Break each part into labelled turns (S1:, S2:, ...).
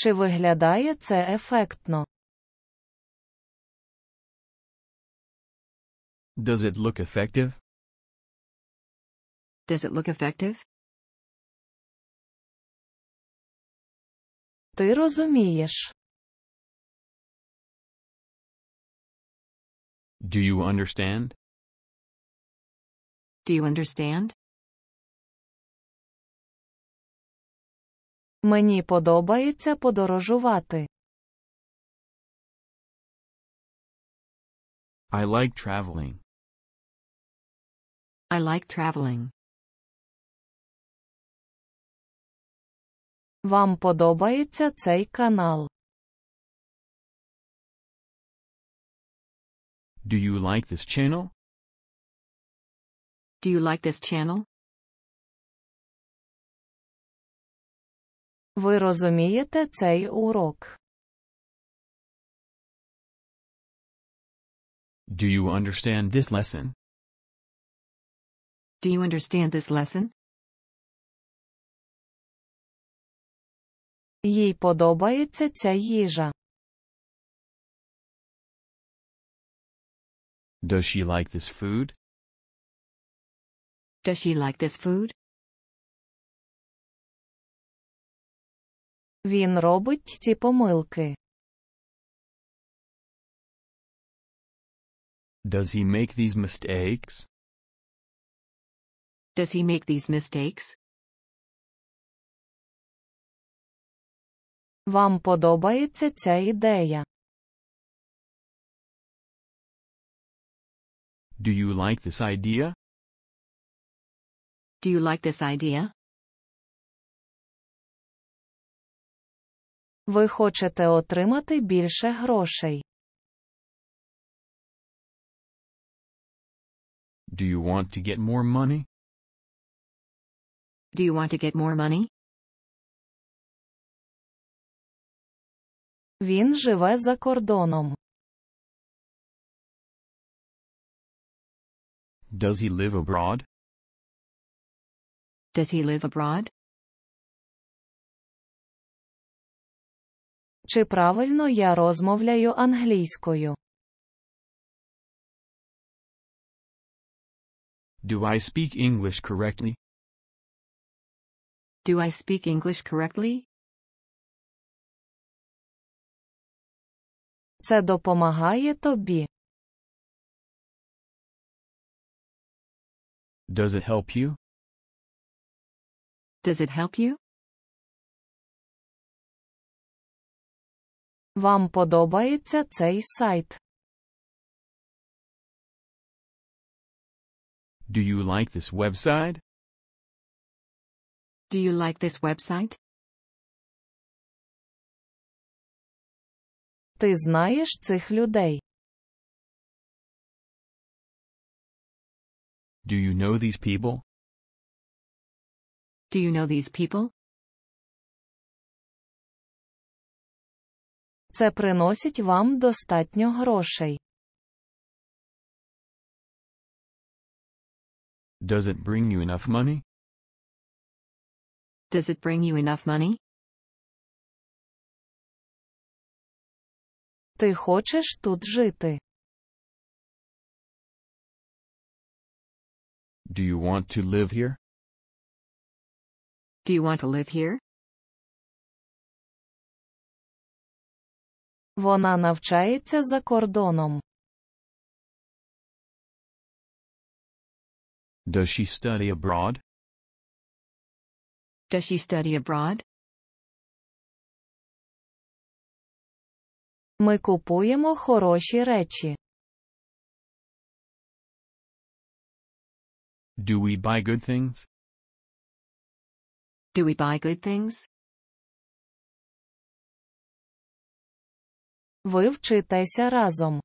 S1: Чи виглядає це ефектно?
S2: Does it look effective?
S3: Does it look effective?
S1: Ти розумієш.
S2: Do you understand?
S3: Do you understand?
S1: Мені подобається подорожувати.
S2: I like traveling.
S3: I like traveling.
S1: Вам подобається цей канал?
S2: Do you like this channel?
S3: Do you like this channel?
S1: Ви розумієте цей урок?
S2: Do you understand this lesson?
S3: Do you understand this lesson?
S1: Їй подобається ця їжа.
S2: Does she like this food?
S3: Does she like this food?
S1: Він робить ці помилки.
S2: Does he make these mistakes?
S3: Does he make these mistakes?
S1: Вам подобається ця ідея?
S2: Do you like this idea?
S3: Do you like this idea?
S1: Ви хочете отримати більше грошей.
S2: Do you want to get more money?
S3: Do you want to get more money?
S1: Він живе за кордоном.
S2: Does he live abroad?
S3: Does he live abroad?
S1: Чи правильно я розмовляю англійською?
S2: Do I speak English correctly?
S3: Do I speak English correctly?
S1: Це допомагає тобі.
S2: Does it help you?
S3: Does it help you?
S1: Вам подобається цей сайт?
S2: Do you like this website?
S3: Do you like this website?
S1: Ти знаєш цих людей?
S2: Do you know these people?
S3: Do you know these people?
S1: Це приносить вам достатньо грошей.
S2: Does it bring you enough money?
S3: Does it bring you enough money?
S1: Ти хочеш тут жити?
S2: Do you want to live here?
S3: Do you want to live here?
S1: Вона навчається за кордоном.
S2: Does she study abroad?
S3: Does she study abroad?
S1: Ми купуємо хороші речі.
S2: Do we buy good things?
S3: Do we buy good things?
S1: Ви вчитеся разом.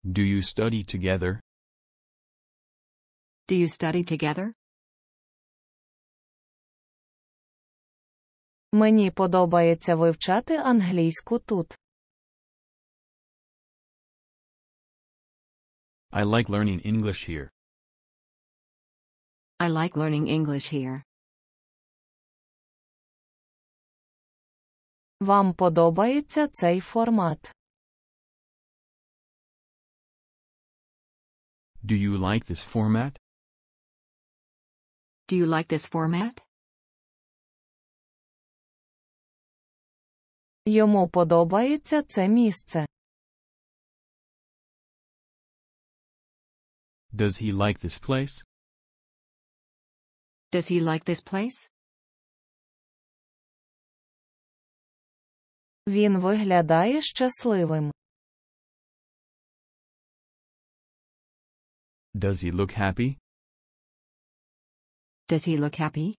S2: Do you study together?
S3: Do you study together?
S1: Мені подобається вивчати англійську тут.
S2: I like learning English here.
S3: I like learning English here.
S1: Вам подобається цей формат?
S2: Do you like this format?
S3: Do you like this format?
S1: Йому подобається це місце.
S2: Does he like this place?
S3: Does he like this place?
S1: Він виглядає щасливим.
S2: Does he look happy?
S3: Does he look happy?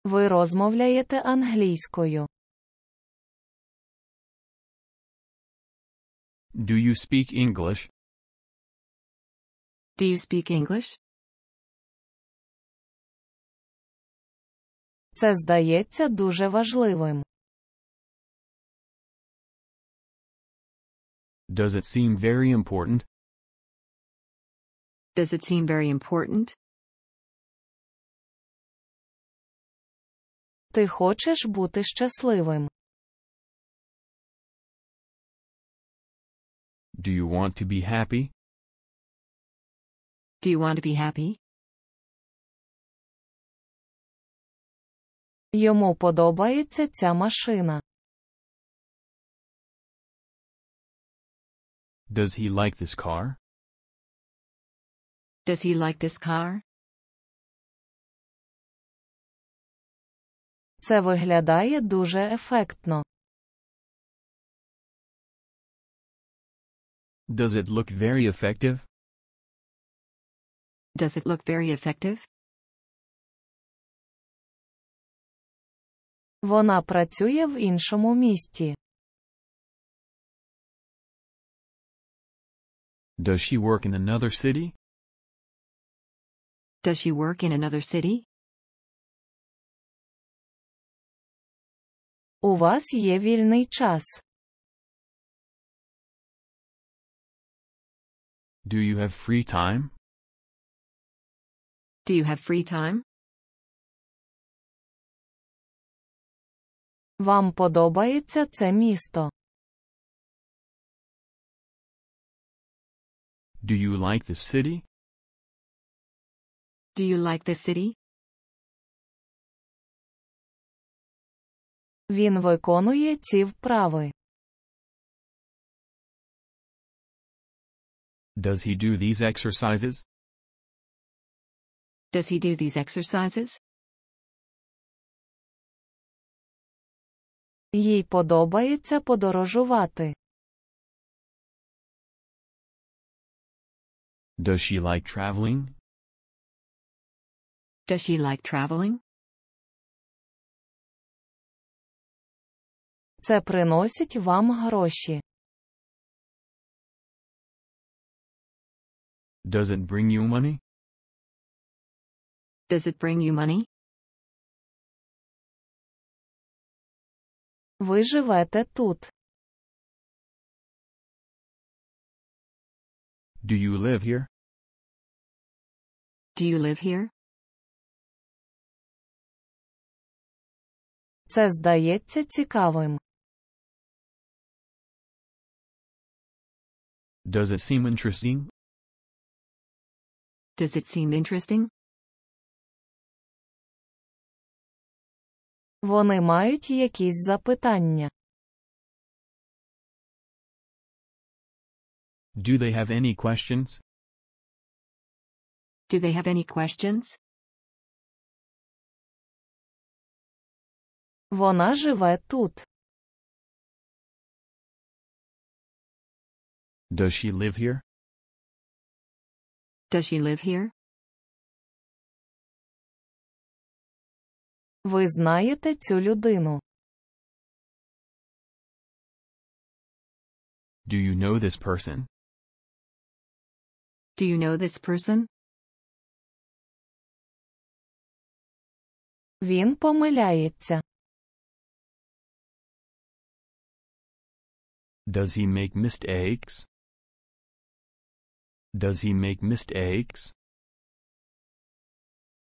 S1: Ви розмовляєте англійською.
S2: Do you speak English?
S3: Do you speak English?
S1: Це здається дуже важливим.
S2: Does it seem very important?
S3: Does it seem very important?
S1: Ти хочеш бути щасливим.
S2: Do you want to be happy?
S3: Do you want to be happy?
S1: Йому подобається ця машина.
S2: Does he like this car?
S3: Does he like this car?
S1: Це виглядає дуже ефектно.
S2: Does it look very effective?
S3: Does it look very effective?
S1: Вона працює в іншому місті.
S2: Does she work in another city?
S3: Does she work in another city?
S1: У вас є вільний час.
S2: Do you have free time?
S3: Do you have free time?
S1: Вам подобається це місто.
S2: Do you like this city?
S3: Do you like this city?
S1: Він виконує ці вправи.
S2: Does he do these exercises?
S3: Does he do these exercises?
S1: Їй подобається подорожувати.
S2: Does she like traveling?
S3: Does she like traveling?
S1: Це приносить вам гроші.
S2: Does it bring you money?
S3: Does it bring you money?
S1: Ви живете тут.
S2: Do you live here?
S3: Do you live here?
S1: Це здається цікавим.
S2: Does it seem interesting?
S3: Does it seem interesting?
S1: Вони мають якісь запитання.
S2: Do they have any questions?
S3: Do they have any questions?
S1: Вона живе тут.
S2: Does she live here?
S3: Does she live here?
S1: Ви знаєте цю людину.
S2: Do you know this person?
S3: Do you know this person?
S1: Він помиляється.
S2: Does he make mistakes? Does he make mistakes?